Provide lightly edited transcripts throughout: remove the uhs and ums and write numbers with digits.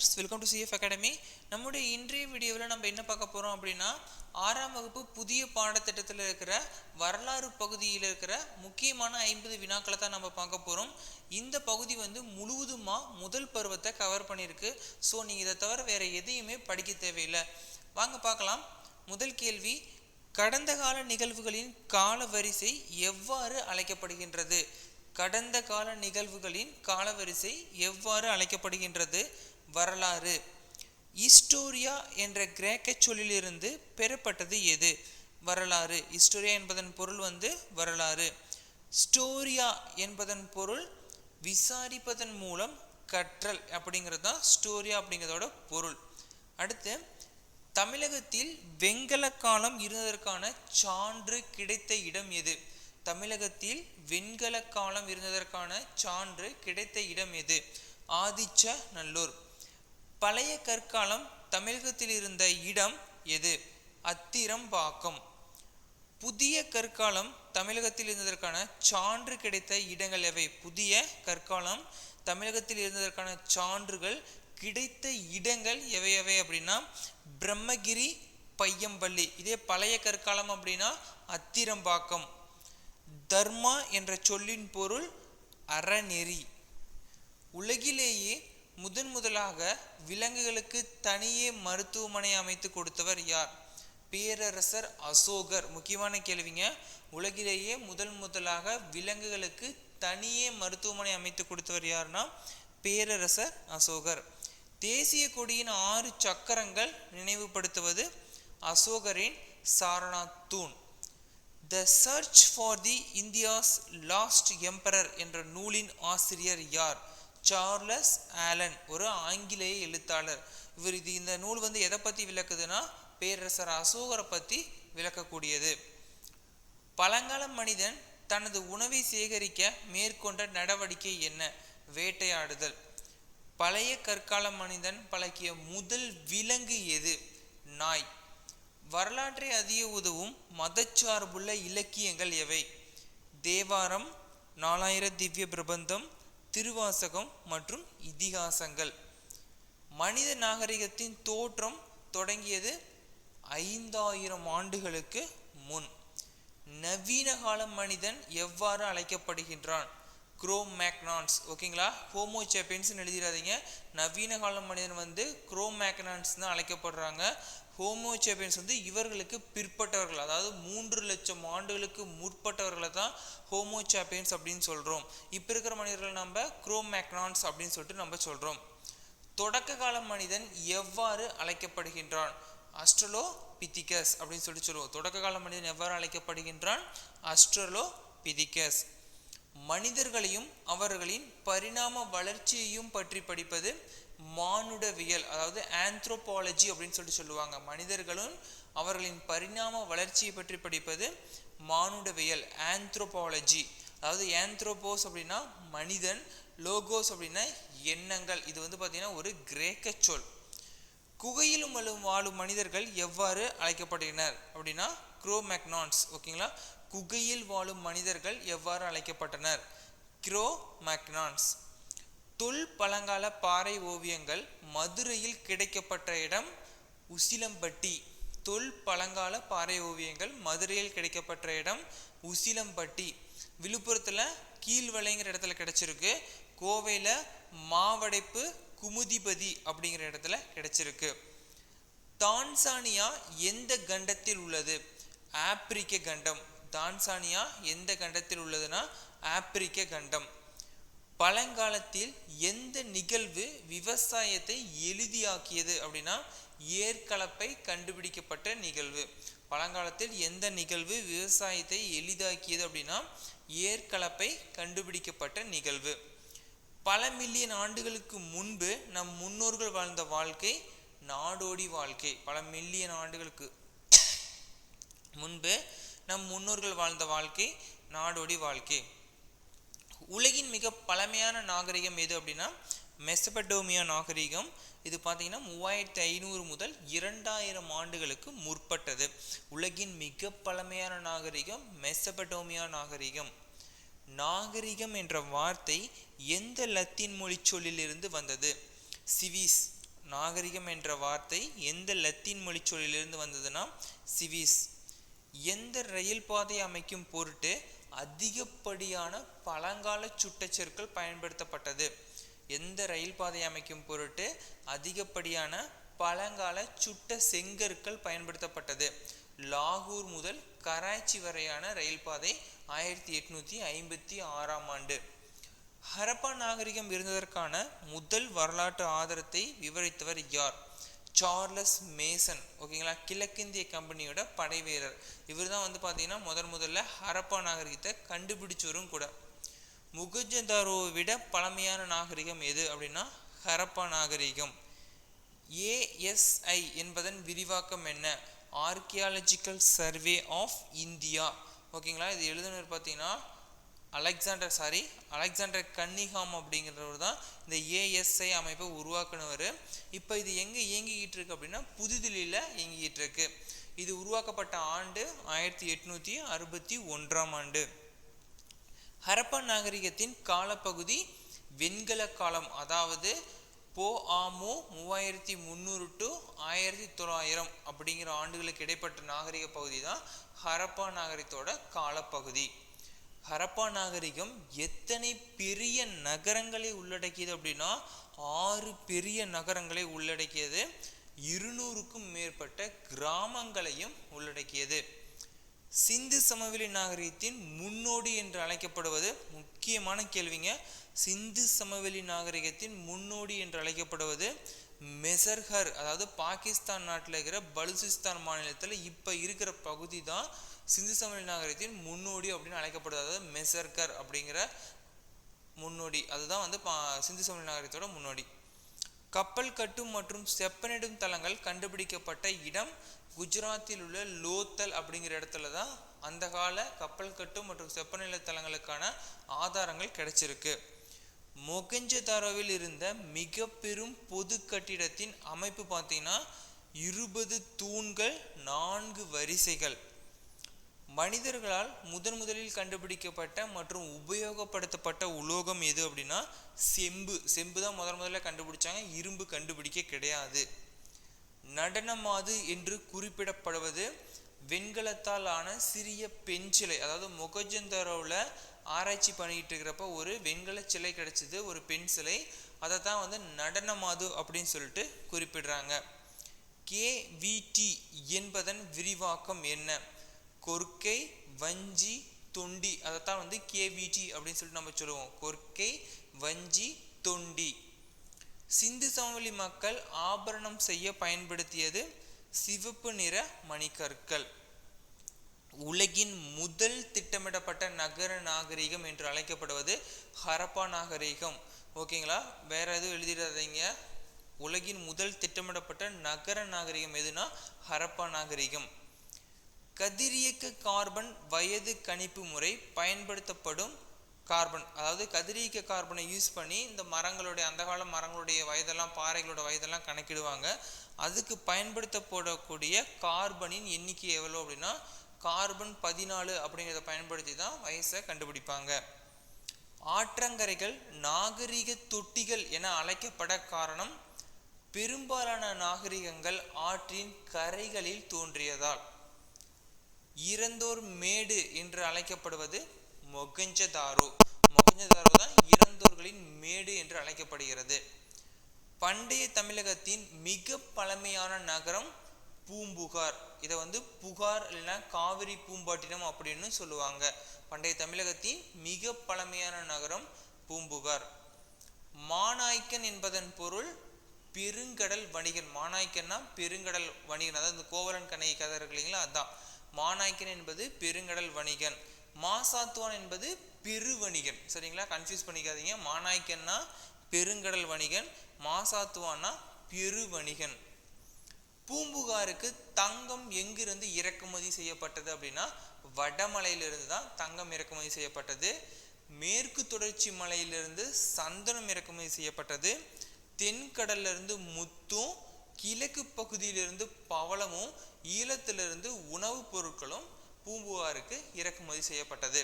Viewers, welcome to CF academy. நம்முடைய இன்றைய வீடியோவில் நம்ம என்ன பார்க்க போகிறோம் அப்படின்னா, 6ஆம் வகுப்பு புதிய பாடத்திட்டத்தில் இருக்கிற வரலாறு பகுதியில் இருக்கிற முக்கியமான 50 வினாக்களை தான் நம்ம பார்க்க போகிறோம். இந்த பகுதி முழுவதுமாக முதல் பருவத்தை கவர் பண்ணியிருக்கு. ஸோ நீங்கள் இதை தவிர வேறு எதையுமே படிக்க தேவையில்லை. வாங்க பார்க்கலாம். முதல் கேள்வி, கடந்த கால நிகழ்வுகளின் கால வரிசை எவ்வாறு அழைக்கப்படுகின்றது? கடந்த கால நிகழ்வுகளின் காலவரிசை எவ்வாறு அழைக்கப்படுகின்றது? வரலாறு. ஹிஸ்டோரியா என்ற கிரேக்க சொல்லிலிருந்து பெறப்பட்டது எது? வரலாறு. ஹிஸ்டோரியா என்பதன் பொருள் வரலாறு. ஸ்டோரியா என்பதன் பொருள் விசாரிப்பதன் மூலம் கற்றல் அப்படிங்கிறது தான் ஸ்டோரியா அப்படிங்கிறதோட பொருள். அடுத்து, தமிழகத்தில் வெண்கல காலம் இருந்ததற்கான சான்று கிடைத்த இடம் எது? தமிழகத்தில் வெண்கல காலம் இருந்ததற்கான சான்று கிடைத்த இடம் எது? ஆதிச்சநல்லூர். பழைய கற்காலம் தமிழகத்தில் இருந்த இடம் எது? அத்திரம்பாக்கம். புதிய கற்காலம் தமிழகத்தில் இருந்ததற்கான சான்று கிடைத்த இடங்கள் எவை? புதிய கற்காலம் தமிழகத்தில் இருந்ததற்கான சான்றுகள் கிடைத்த இடங்கள் எவை எவை அப்படின்னா, பிரம்மகிரி, பையம்பள்ளி. இதே பழைய கற்காலம் அப்படின்னா அத்திரம்பாக்கம். தர்மா என்ற சொல்லின் பொருள் அறநெறி. உலகிலேயே முதலாக விலங்குகளுக்கு தனியே மருத்துவமனை அமைத்து கொடுத்தவர் யார்? பேரரசர் அசோகர். முக்கியமான கேள்விங்க. உலகிலேயே முதலாக விலங்குகளுக்கு தனியே மருத்துவமனை அமைத்து கொடுத்தவர் யாருன்னா பேரரசர் அசோகர். தேசிய கொடியின் 6 சக்கரங்கள் நினைவுபடுத்துவது அசோகரின் சாரநாத் தூண். The church for the India's last emperor என்ற நூலின் ஆசிரியர் யார்? சார்லஸ் ஆலன், ஒரு ஆங்கிலேய எழுத்தாளர். இந்த நூல் எதை பற்றி விளக்குதுன்னா, பேரரசர் அசோகரை பற்றி விளக்கக்கூடியது. பழங்கால மனிதன் தனது உணவை சேகரிக்க மேற்கொண்ட நடவடிக்கை என்ன? வேட்டையாடுதல். பழைய கற்கால மனிதன் பழக்கிய முதல் விலங்கு எது? நாய். வரலாற்றை அறிய உதவும் மதச்சார்புள்ள இலக்கியங்கள் எவை? தேவாரம், 4000 திவ்ய பிரபந்தம், திருவாசகம் மற்றும் இதிகாசங்கள். மனித நாகரிகத்தின் தோற்றம் தொடங்கியது 5000 ஆண்டுகளுக்கு முன். நவீன கால மனிதன் எவ்வாறு அழைக்கப்படுகின்றான்? குரோமேக்னான்ஸ். ஓகேங்களா? ஹோமோசேப்பியன்ஸ் எழுதிடாதீங்க. நவீன கால மனிதன் குரோமேக்னான்ஸ் தான் அழைக்கப்படுறாங்க. ஹோமோசேப்பியன்ஸ் இவர்களுக்கு பிற்பட்டவர்கள், அதாவது 3 லட்சம் ஆண்டுகளுக்கு முற்பட்டவர்களை தான் ஹோமோசேப்பியன்ஸ் அப்படின்னு சொல்கிறோம். இப்போ இருக்கிற மனிதர்கள் நம்ம குரோமேக்னான்ஸ் அப்படின்னு சொல்லிட்டு நம்ம சொல்கிறோம். தொடக்க கால மனிதன் எவ்வாறு அழைக்கப்படுகின்றான்? அஸ்ட்ரலோபிதிகஸ் அப்படின்னு சொல்லுவோம். தொடக்க கால மனிதன் எவ்வாறு அழைக்கப்படுகின்றான்? அஸ்ட்ரலோபிதிகஸ். மனிதர்களையும் அவர்களின் பரிணாம வளர்ச்சியையும் பற்றி படிப்பது மானுடவியல், அதாவது ஆந்த்ரோபாலஜி அப்படின்னு சொல்லுவாங்க. மனிதர்களும் அவர்களின் பரிணாம வளர்ச்சியை பற்றி படிப்பது மானுடவியல், ஆந்த்ரோபாலஜி. அதாவது ஆந்த்ரோபோஸ் அப்படின்னா மனிதன், லோகோஸ் அப்படின்னா எண்ணங்கள். இது பார்த்தீங்கன்னா ஒரு கிரேக்க சொல். குகையிலும் வாழும் மனிதர்கள் எவ்வாறு அழைக்கப்படுகின்றனர் அப்படின்னா குரோமேக்னான்ஸ். ஓகேங்களா? குகையில் வாழும் மனிதர்கள் எவ்வாறு அழைக்கப்பட்டனர்? குரோமேக்னான்ஸ். தொல் பழங்கால பாறை ஓவியங்கள் மதுரையில் கிடைக்கப்பட்ட இடம் உசிலம்பட்டி. தொல் பழங்கால பாறை ஓவியங்கள் மதுரையில் கிடைக்கப்பட்ட இடம் உசிலம்பட்டி. விழுப்புரத்தில் கீழ்வளைங்கிற இடத்துல கிடைச்சிருக்கு. கோவையில் மாவடைப்பு குமுதிபதி அப்படிங்கிற இடத்துல கிடைச்சிருக்கு. தான்சானியா எந்த கண்டத்தில் உள்ளது? ஆப்பிரிக்க கண்டம். தான்சானியா எந்த கண்டத்தில் உள்ளதுன்னா ஆப்பிரிக்க கண்டம். பழங்காலத்தில் எந்த நிகழ்வு விவசாயத்தை எளிதாக்கியது அப்படின்னா ஏற்கலப்பை கண்டுபிடிக்கப்பட்ட நிகழ்வு. பழங்காலத்தில் எந்த நிகழ்வு விவசாயத்தை எளிதாக்கியது அப்படின்னா ஏற்கலப்பை கண்டுபிடிக்கப்பட்ட நிகழ்வு. பல மில்லியன் ஆண்டுகளுக்கு முன்பு நம் முன்னோர்கள் வாழ்ந்த வாழ்க்கை நாடோடி வாழ்க்கை. பல மில்லியன் ஆண்டுகளுக்கு முன்பு நம் முன்னோர்கள் வாழ்ந்த வாழ்க்கை நாடோடி வாழ்க்கை. உலகின் மிக பழமையான நாகரிகம் எது அப்படின்னா மெசபடோமியா நாகரிகம். இது பார்த்தீங்கன்னா 3500 முதல் 2000 ஆண்டுகளுக்கு முற்பட்டது. உலகின் மிக பழமையான நாகரிகம் மெசபடோமியா நாகரிகம். நாகரிகம் என்ற வார்த்தை எந்த லத்தீன் மொழி சொல்லிலிருந்து வந்தது? சிவிஸ். நாகரிகம் என்ற வார்த்தை எந்த லத்தீன் மொழி சொல்லிலிருந்து வந்ததுன்னா சிவிஸ். எந்த ரயில் பாதை அமைக்கும் பொருட்டு அதிகப்படியான பழங்கால சுட்டச்சொற்கள் பயன்படுத்தப்பட்டது? எந்த ரயில் பாதை அமைக்கும் பொருட்டு அதிகப்படியான பழங்கால சுட்ட செங்கற்கள் பயன்படுத்தப்பட்டது? லாகூர் முதல் கராச்சி வரையான ரயில் பாதை 1856ஆம் ஆண்டு. ஹரப்பா நாகரிகம் இருந்ததற்கான முதல் வரலாற்று ஆதாரத்தை விவரித்தவர் யார்? Charles Mason. ஓகேங்களா, கிழக்கிந்திய கம்பெனியோட படை வீரர். இவர் தான் பார்த்தீங்கன்னா முதல்ல ஹரப்பா நாகரிகத்தை கண்டுபிடிச்சவரும் கூட. முகஞ்சதாரோவை விட பழமையான நாகரிகம் எது அப்படின்னா ஹரப்பா நாகரிகம். ASI என்பதன் விரிவாக்கம் என்ன? Archaeological survey of India. ஓகேங்களா, இது எழுதுனர் பார்த்தீங்கன்னா அலெக்சாண்டர் கன்னிங்ஹாம் அப்படிங்கிறவர் தான் இந்த ASI அமைப்பை உருவாக்குனவர். இப்போ இது எங்கே இயங்கிக்கிட்டு இருக்கு அப்படின்னா புதுதில்லியில் இயங்கிக்கிட்டு இருக்கு. இது உருவாக்கப்பட்ட ஆண்டு 1861ஆம் ஆண்டு. ஹரப்பா நாகரிகத்தின் காலப்பகுதி வெண்கல காலம், அதாவது POAMU 3300 to 1900 அப்படிங்கிற ஆண்டுகளுக்கு இடைப்பட்ட நாகரிக பகுதி தான் ஹரப்பா நாகரிகத்தோட காலப்பகுதி. ஹரப்பா நாகரிகம் எத்தனை பெரிய நகரங்களை உள்ளடக்கியது அப்படின்னா 6 பெரிய நகரங்களை உள்ளடக்கியது. 200க்கும் மேற்பட்ட கிராமங்களையும் உள்ளடக்கியது. சிந்து சமவெளி நாகரிகத்தின் முன்னோடி என்று அழைக்கப்படுவது முக்கியமான கேள்விங்க. சிந்து சமவெளி நாகரிகத்தின் முன்னோடி என்று அழைக்கப்படுவது மெசர்ஹர், அதாவது பாகிஸ்தான் நாட்டில் இருக்கிற பலுசிஸ்தான் மாநிலத்தில் இப்போ இருக்கிற பகுதி தான் சிந்து சமவெளி நாகரிகத்தின் முன்னோடி அப்படின்னு அழைக்கப்படுது. அதாவது மெசர்கர் அப்படிங்கிற முன்னோடி, அதுதான் சிந்து சமவெளி நாகரிகத்தோட முன்னோடி. கப்பல் கட்டும் மற்றும் செப்பனிடும் தளங்கள் கண்டுபிடிக்கப்பட்ட இடம் குஜராத்தில் உள்ள லோத்தல் அப்படிங்கிற இடத்துல தான் அந்த கால கப்பல் கட்டும் மற்றும் செப்பநிலை தளங்களுக்கான ஆதாரங்கள் கிடைச்சிருக்கு. மொகஞ்சதாரோவில் இருந்த மிக பெரும் பொது கட்டிடத்தின் அமைப்பு பார்த்தீங்கன்னா 20 தூண்கள், 4 வரிசைகள். மனிதர்களால் முதலில் கண்டுபிடிக்கப்பட்ட மற்றும் உபயோகப்படுத்தப்பட்ட உலோகம் எது அப்படின்னா செம்பு தான் முதல்ல கண்டுபிடிச்சாங்க. இரும்பு கண்டுபிடிக்க கிடையாது. நடனமாது என்று குறிப்பிடப்படுவது வெண்கலத்தால் ஆன சிறிய பெண் சிலை. அதாவது மொகஞ்சதாரோவில் ஆராய்ச்சி பண்ணிட்டு இருக்கிறப்ப ஒரு வெண்கல சிலை கிடைச்சது, ஒரு பெண் சிலை. அதை தான் நடனமாது அப்படின்னு சொல்லிட்டு குறிப்பிடுறாங்க. KVT என்பதன் விரிவாக்கம் என்ன? கொர்க்கை, வஞ்சி, தொண்டி. அதைத்தான் KVT அப்படின்னு சொல்லிட்டு நம்ம சொல்லுவோம். கொர்க்கை, வஞ்சி, தொண்டி. சிந்து சமவெளி மக்கள் ஆபரணம் செய்ய பயன்படுத்தியது சிவப்பு நிற மணிக்கற்கள். உலகின் முதல் திட்டமிடப்பட்ட நகர நாகரிகம் என்று அழைக்கப்படுவது ஹரப்பா நாகரிகம். ஓகேங்களா, வேற எதுவும் எழுதிடாதீங்க. உலகின் முதல் திட்டமிடப்பட்ட நகர நாகரிகம் எதுனா ஹரப்பா நாகரிகம். கதிரியக்க கார்பன் வயது கணிப்பு முறை பயன்படுத்தப்படும் கார்பன், அதாவது கதிரியக்க கார்பனை யூஸ் பண்ணி இந்த மரங்களுடைய அந்த கால மரங்களுடைய வயதெல்லாம் பாறைகளோட வயதெல்லாம் கணக்கிடுவாங்க. அதுக்கு பயன்படுத்தப்படக்கூடிய கார்பனின் எண்ணிக்கை எவ்வளோ அப்படின்னா கார்பன் 14 அப்படிங்கிறத பயன்படுத்தி தான் வயசை கண்டுபிடிப்பாங்க. ஆற்றங்கரைகள் நாகரிக தொட்டிகள் என அழைக்கப்பட காரணம் பெரும்பாலான நாகரிகங்கள் ஆற்றின் கரைகளில் தோன்றியதால். இறந்தோர் மேடு என்று அழைக்கப்படுவது மொகஞ்சதாரோ தான் இறந்தோர்களின் மேடு என்று அழைக்கப்படுகிறது. பண்டைய தமிழகத்தின் மிக பழமையான நகரம் பூம்புகார். இதை புகார் இல்லைன்னா காவிரி பூம்பாட்டினம் அப்படின்னு சொல்லுவாங்க. பண்டைய தமிழகத்தின் மிக பழமையான நகரம் பூம்புகார். மாநாய்க்கன் என்பதன் பொருள் பெருங்கடல் வணிகன். மாநாய்க்கன்னா பெருங்கடல் வணிகன், அதாவது இந்த கோவலன் கண்ணகி கதை இருக்கு இல்லைங்களா, அதான் மாநாய்க்கன் என்பது பெருங்கடல் வணிகன். மாசாத்துவான் என்பது பெருவணிகன். சரிங்களா, கன்ஃபியூஸ் பண்ணிக்காதீங்க. மாநாய்க்கன்னா பெருங்கடல் வணிகன், மாசாத்துவான்னா பெருவணிகன். பூம்புகாருக்கு தங்கம் எங்கிருந்து இறக்குமதி செய்யப்பட்டது அப்படின்னா வடமலையிலிருந்து தான் தங்கம் இறக்குமதி செய்யப்பட்டது. மேற்கு தொடர்ச்சி மலையிலிருந்து சந்தனம் இறக்குமதி செய்யப்பட்டது. தென்கடல்ல இருந்து முத்தும், கிழக்கு பகுதியிலிருந்து பவளமும், ஈழத்திலிருந்து உணவுப் பொருட்களும் பூம்புகாருக்கு இறக்குமதி செய்யப்பட்டது.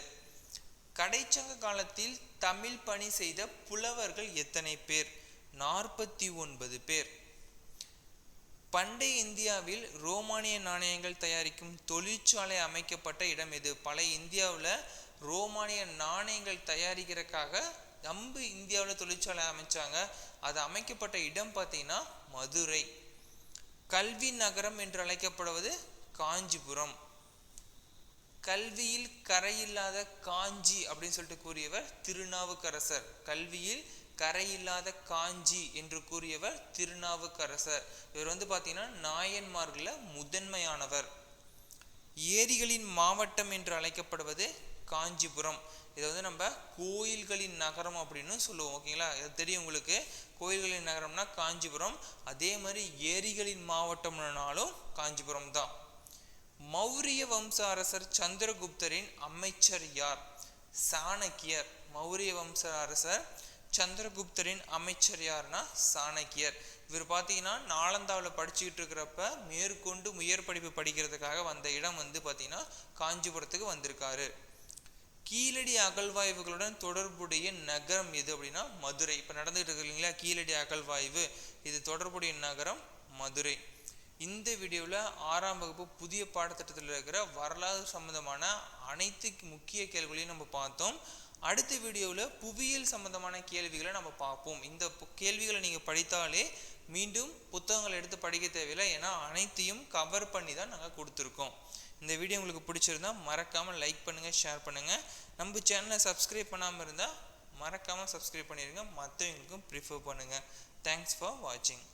கடைச்சங்க காலத்தில் தமிழ் பணி செய்த புலவர்கள் எத்தனை பேர்? 49 பேர். பண்டைய இந்தியாவில் ரோமானிய நாணயங்கள் தயாரிக்கும் தொழிற்சாலை அமைக்கப்பட்ட இடம் எது? பழைய இந்தியாவில் ரோமானிய நாணயங்கள் தயாரிக்கிறதுக்காக நம்ம இந்தியாவில் தொழிற்சாலை அமைச்சாங்க. அது அமைக்கப்பட்ட இடம் பார்த்தீங்கன்னா மதுரை. கல்வி நகரம் என்று அழைக்கப்படுவது காஞ்சிபுரம். கல்வியில் கரையில்லாத காஞ்சி அப்படின்னு சொல்லிட்டு கூறியவர் திருநாவுக்கரசர். கல்வியில் கரையில்லாத காஞ்சி என்று கூறியவர் திருநாவுக்கரசர். இவர் பார்த்தீங்கன்னா நாயன்மார்களில் முதன்மையானவர். ஏரிகளின் மாவட்டம் என்று அழைக்கப்படுவது காஞ்சிபுரம். இதை நம்ம கோயில்களின் நகரம் அப்படின்னு சொல்லுவோம். ஓகேங்களா, இது தெரியும் உங்களுக்கு. கோயில்களின் நகரம்னா காஞ்சிபுரம். அதே மாதிரி ஏரிகளின் மாவட்டம்னாலும் காஞ்சிபுரம் தான். மௌரிய வம்ச அரசர் சந்திரகுப்தரின் அமைச்சர் யார்? சாணக்கியர். மௌரிய வம்ச அரசர் சந்திரகுப்தரின் அமைச்சர் யாருன்னா சாணக்கியர். இவர் பார்த்தீங்கன்னா நாலந்தாவில் படிச்சுக்கிட்டு இருக்கிறப்ப மேற்கொண்டு உயர் படிப்பு படிக்கிறதுக்காக வந்த இடம் பார்த்தீங்கன்னா காஞ்சிபுரத்துக்கு வந்திருக்காரு. கீழடி அகழ்வாய்வுகளுடன் தொடர்புடைய நகரம் எது அப்படின்னா மதுரை. இப்போ நடந்துகிட்டு இருக்கு இல்லைங்களா கீழடி அகழ்வாய்வு, இது தொடர்புடைய நகரம் மதுரை. இந்த வீடியோவில் 6ஆம் வகுப்பு புதிய பாடத்திட்டத்தில் இருக்கிற வரலாறு சம்பந்தமான அனைத்து முக்கிய கேள்விகளையும் நம்ம பார்த்தோம். அடுத்த வீடியோவில் புவியியல் சம்பந்தமான கேள்விகளை நம்ம பார்ப்போம். இந்த கேள்விகளை நீங்கள் படித்தாலே மீண்டும் புத்தகங்களை எடுத்து படிக்க தேவையில்லை, ஏன்னா அனைத்தையும் கவர் பண்ணி தான் நாங்கள் கொடுத்துருக்கோம். இந்த வீடியோ உங்களுக்கு பிடிச்சிருந்தா மறக்காமல் லைக் பண்ணுங்கள், ஷேர் பண்ணுங்கள். நம்ம சேனலை சப்ஸ்கிரைப் பண்ணாமல் இருந்தால் மறக்காமல் சப்ஸ்கிரைப் பண்ணிடுங்க, மற்றவங்களுக்கும் ப்ரிஃபர் பண்ணுங்கள். தேங்க்ஸ் ஃபார் வாட்சிங்.